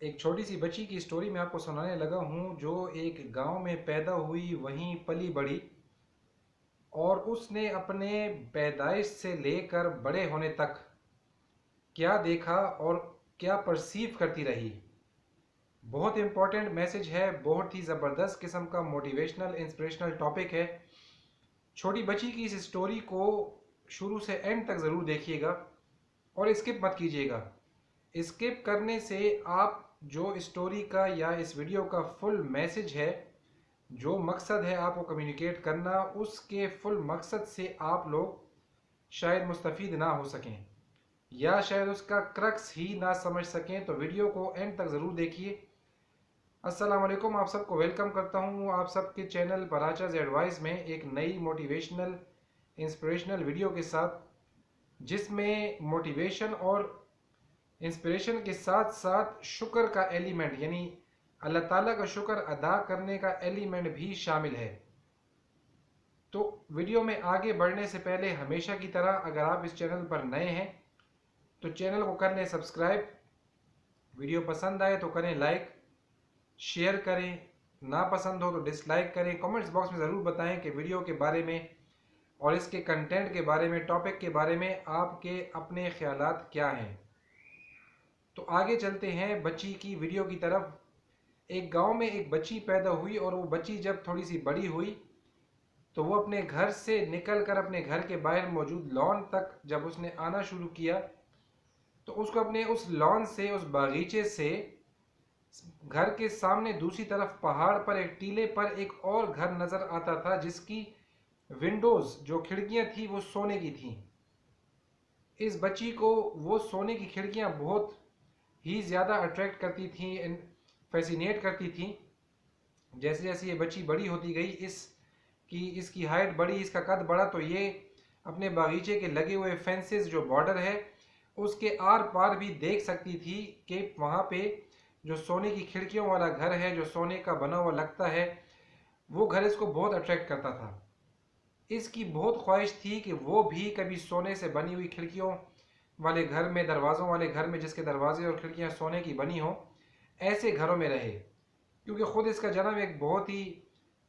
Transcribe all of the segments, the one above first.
एक छोटी सी बच्ची की स्टोरी मैं आपको सुनाने लगा हूँ जो एक गांव में पैदा हुई, वहीं पली बड़ी और उसने अपने पैदाइश से लेकर बड़े होने तक क्या देखा और क्या परसीव करती रही। बहुत इंपॉर्टेंट मैसेज है, बहुत ही ज़बरदस्त किस्म का मोटिवेशनल इंस्पिरेशनल टॉपिक है। छोटी बच्ची की इस स्टोरी को शुरू से एंड तक ज़रूर देखिएगा और स्किप मत कीजिएगा। स्किप करने से आप जो स्टोरी का या इस वीडियो का फुल मैसेज है, जो मकसद है आपको कम्युनिकेट करना, उसके फुल मकसद से आप लोग शायद मुस्तफ़ीद ना हो सकें या शायद उसका क्रक्स ही ना समझ सकें। तो वीडियो को एंड तक ज़रूर देखिए। अस्सलाम वालेकुम, आप सबको वेलकम करता हूँ आप सबके चैनल बराचाज एडवाइस में एक नई मोटिवेशनल इंस्पिरेशनल वीडियो के साथ, जिसमें मोटिवेशन और इंस्पिरेशन के साथ साथ शुक्र का एलिमेंट यानी अल्लाह ताला का शुक्र अदा करने का एलिमेंट भी शामिल है। तो वीडियो में आगे बढ़ने से पहले हमेशा की तरह अगर आप इस चैनल पर नए हैं तो चैनल को कर लें सब्सक्राइब, वीडियो पसंद आए तो करें लाइक, शेयर करें, ना पसंद हो तो डिसलाइक करें। कमेंट्स बॉक्स में ज़रूर बताएं कि वीडियो के बारे में और इसके कंटेंट के बारे में, टॉपिक के बारे में आपके अपने ख्यालात क्या हैं। तो आगे चलते हैं बच्ची की वीडियो की तरफ। एक गांव में एक बच्ची पैदा हुई और वो बच्ची जब थोड़ी सी बड़ी हुई तो वो अपने घर से निकलकर अपने घर के बाहर मौजूद लॉन तक जब उसने आना शुरू किया तो उसको अपने उस लॉन से, उस बागीचे से, घर के सामने दूसरी तरफ पहाड़ पर एक टीले पर एक और घर नज़र आता था जिसकी विंडोज़, जो खिड़कियां थी, वो सोने की थी। इस बच्ची को वो सोने की खिड़कियां बहुत ही ज़्यादा अट्रैक्ट करती थी, फैसिनेट करती थी। जैसे जैसे ये बच्ची बड़ी होती गई, इसकी हाइट बढ़ी, इसका कद बढ़ा, तो ये अपने बागीचे के लगे हुए फेंसेस, जो बॉर्डर है, उसके आर पार भी देख सकती थी कि वहाँ पे जो सोने की खिड़कियों वाला घर है, जो सोने का बना हुआ लगता है, वो घर इसको बहुत अट्रैक्ट करता था। इसकी बहुत ख्वाहिश थी कि वो भी कभी सोने से बनी हुई खिड़कियों वाले घर में, दरवाज़ों वाले घर में, जिसके दरवाजे और खिड़कियाँ सोने की बनी हो, ऐसे घरों में रहे। क्योंकि ख़ुद इसका जन्म एक बहुत ही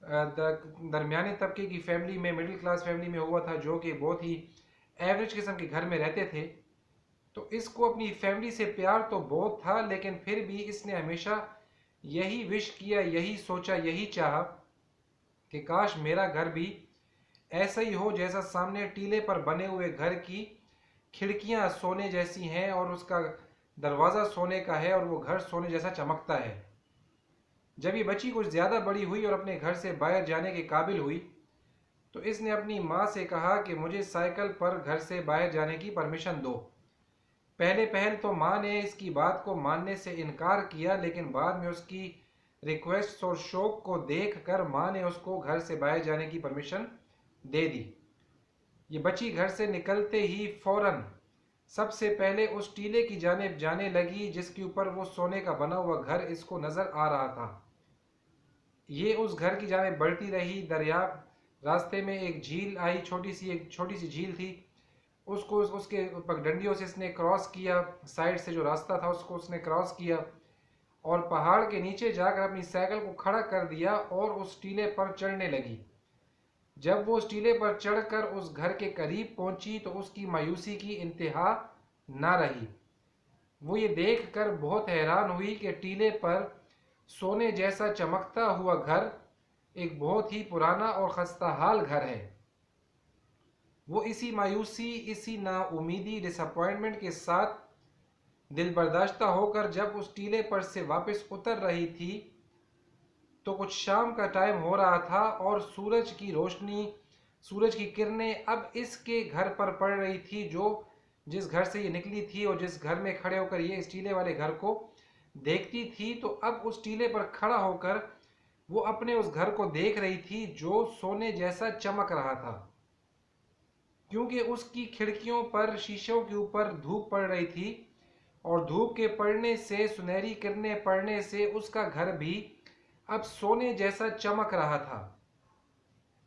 दरमियाने तबके की फैमिली में, मिडिल क्लास फैमिली में हुआ था, जो कि बहुत ही एवरेज किस्म के घर में रहते थे। तो इसको अपनी फैमिली से प्यार तो बहुत था, लेकिन फिर भी इसने हमेशा यही विश किया, यही सोचा, यही चाहा कि काश मेरा घर भी ऐसा ही हो जैसा सामने टीले पर बने हुए घर की खिड़कियां सोने जैसी हैं और उसका दरवाज़ा सोने का है और वो घर सोने जैसा चमकता है। जब ये बच्ची कुछ ज़्यादा बड़ी हुई और अपने घर से बाहर जाने के काबिल हुई तो इसने अपनी माँ से कहा कि मुझे साइकिल पर घर से बाहर जाने की परमिशन दो। पहले तो माँ ने इसकी बात को मानने से इनकार किया, लेकिन बाद में उसकी रिक्वेस्ट और शौक को देख कर माँ ने उसको घर से बाहर जाने की परमिशन दे दी। ये बच्ची घर से निकलते ही फौरन सबसे पहले उस टीले की जानिब जाने लगी जिसके ऊपर वो सोने का बना हुआ घर इसको नज़र आ रहा था। ये उस घर की जानिब बढ़ती रही। दरिया रास्ते में एक झील आई, एक छोटी सी झील थी। उसको उसके पगडंडियों से इसने क्रॉस किया, साइड से जो रास्ता था उसको उसने क्रॉस किया और पहाड़ के नीचे जाकर अपनी साइकिल को खड़ा कर दिया और उस टीले पर चढ़ने लगी। जब वो उस टीले पर चढ़कर उस घर के करीब पहुंची तो उसकी मायूसी की इंतहा ना रही। वो ये देखकर बहुत हैरान हुई कि टीले पर सोने जैसा चमकता हुआ घर एक बहुत ही पुराना और खस्ताहाल घर है। वो इसी मायूसी, इसी नाउमीदी, डिसअपॉइंटमेंट के साथ दिल बर्दाश्ता होकर जब उस टीले पर से वापस उतर रही थी तो कुछ शाम का टाइम हो रहा था और सूरज की रोशनी, सूरज की किरणें अब इसके घर पर पड़ रही थी, जो जिस घर से ये निकली थी और जिस घर में खड़े होकर ये इस टीले वाले घर को देखती थी। तो अब उस टीले पर खड़ा होकर वो अपने उस घर को देख रही थी जो सोने जैसा चमक रहा था, क्योंकि उसकी खिड़कियों पर, शीशों के ऊपर धूप पड़ रही थी और धूप के पड़ने से, सुनहरी किरणें पड़ने से उसका घर भी अब सोने जैसा चमक रहा था।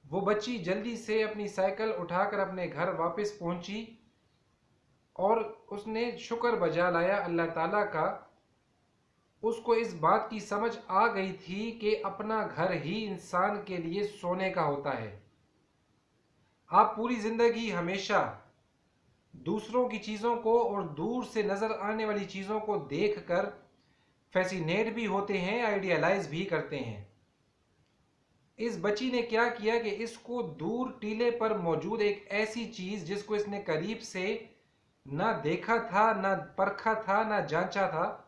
वो बच्ची जल्दी से अपनी साइकिल उठाकर अपने घर वापस पहुंची और उसने शुक्र बजा लाया अल्लाह ताला का उसको इस बात की समझ आ गई थी कि अपना घर ही इंसान के लिए सोने का होता है। आप पूरी ज़िंदगी हमेशा दूसरों की चीज़ों को और दूर से नज़र आने वाली चीज़ों को देखकर फैसिनेट भी होते हैं, आइडियलाइज भी करते हैं। इस बच्ची ने क्या किया कि इसको दूर टीले पर मौजूद एक ऐसी चीज़ जिसको इसने करीब से ना देखा था, ना परखा था, ना जांचा था,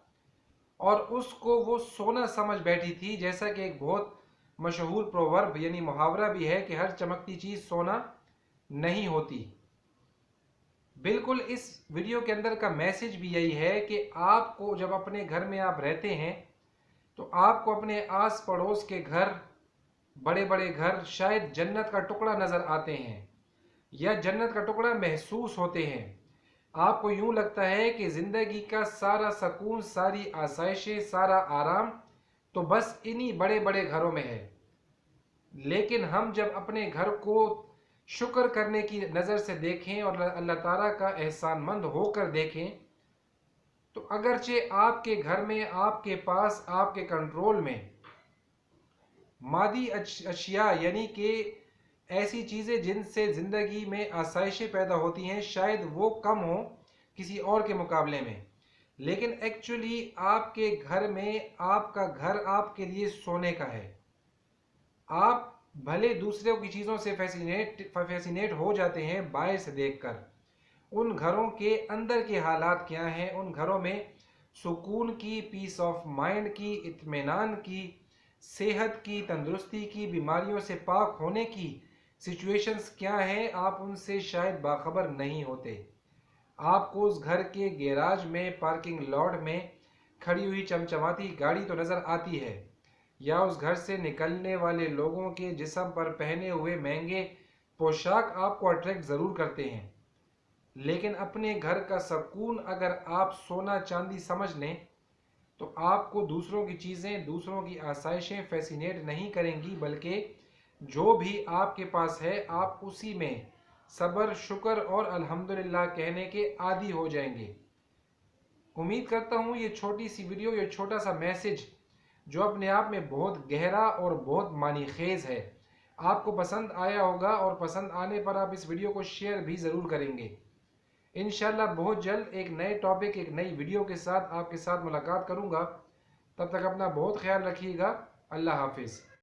और उसको वो सोना समझ बैठी थी। जैसा कि एक बहुत मशहूर प्रोवर्ब यानी मुहावरा भी है कि हर चमकती चीज़ सोना नहीं होती। बिल्कुल इस वीडियो के अंदर का मैसेज भी यही है कि आपको जब अपने घर में आप रहते हैं तो आपको अपने आस पड़ोस के घर, बड़े बड़े घर शायद जन्नत का टुकड़ा नज़र आते हैं या जन्नत का टुकड़ा महसूस होते हैं। आपको यूं लगता है कि ज़िंदगी का सारा सुकून, सारी आसाइशें, सारा आराम तो बस इन्हीं बड़े बड़े घरों में है। लेकिन हम जब अपने घर को शुक्र करने की नज़र से देखें और अल्लाह ताला का एहसानमंद होकर देखें, तो अगरचे आपके घर में, आपके पास, आपके कंट्रोल में मादी अशिया यानी कि ऐसी चीज़ें जिनसे ज़िंदगी में आसाइशें पैदा होती हैं, शायद वो कम हो किसी और के मुकाबले में, लेकिन एक्चुअली आपके घर में, आपका घर आपके लिए सोने का है। आप भले दूसरों की चीज़ों से फैसिनेट हो जाते हैं बाहर से देखकर, उन घरों के अंदर के हालात क्या हैं, उन घरों में सुकून की, पीस ऑफ माइंड की, इत्मीनान की, सेहत की, तंदुरुस्ती की, बीमारियों से पाक होने की सिचुएशंस क्या हैं, आप उनसे शायद बाखबर नहीं होते। आपको उस घर के गैराज में, पार्किंग लॉट में खड़ी हुई चमचमाती गाड़ी तो नज़र आती है, या उस घर से निकलने वाले लोगों के जिस्म पर पहने हुए महंगे पोशाक आपको अट्रैक्ट ज़रूर करते हैं, लेकिन अपने घर का सुकून अगर आप सोना चांदी समझ लें तो आपको दूसरों की चीज़ें, दूसरों की आसाइशें फैसिनेट नहीं करेंगी, बल्कि जो भी आपके पास है आप उसी में सब्र, शुक्र और अल्हम्दुलिल्लाह कहने के आदी हो जाएंगे। उम्मीद करता हूँ ये छोटी सी वीडियो, ये छोटा सा मैसेज जो अपने आप में बहुत गहरा और बहुत मानी खेज है, आपको पसंद आया होगा, और पसंद आने पर आप इस वीडियो को शेयर भी ज़रूर करेंगे। इंशाल्लाह बहुत जल्द एक नए टॉपिक, एक नई वीडियो के साथ आपके साथ मुलाकात करूँगा। तब तक अपना बहुत ख्याल रखिएगा। अल्लाह हाफिज़।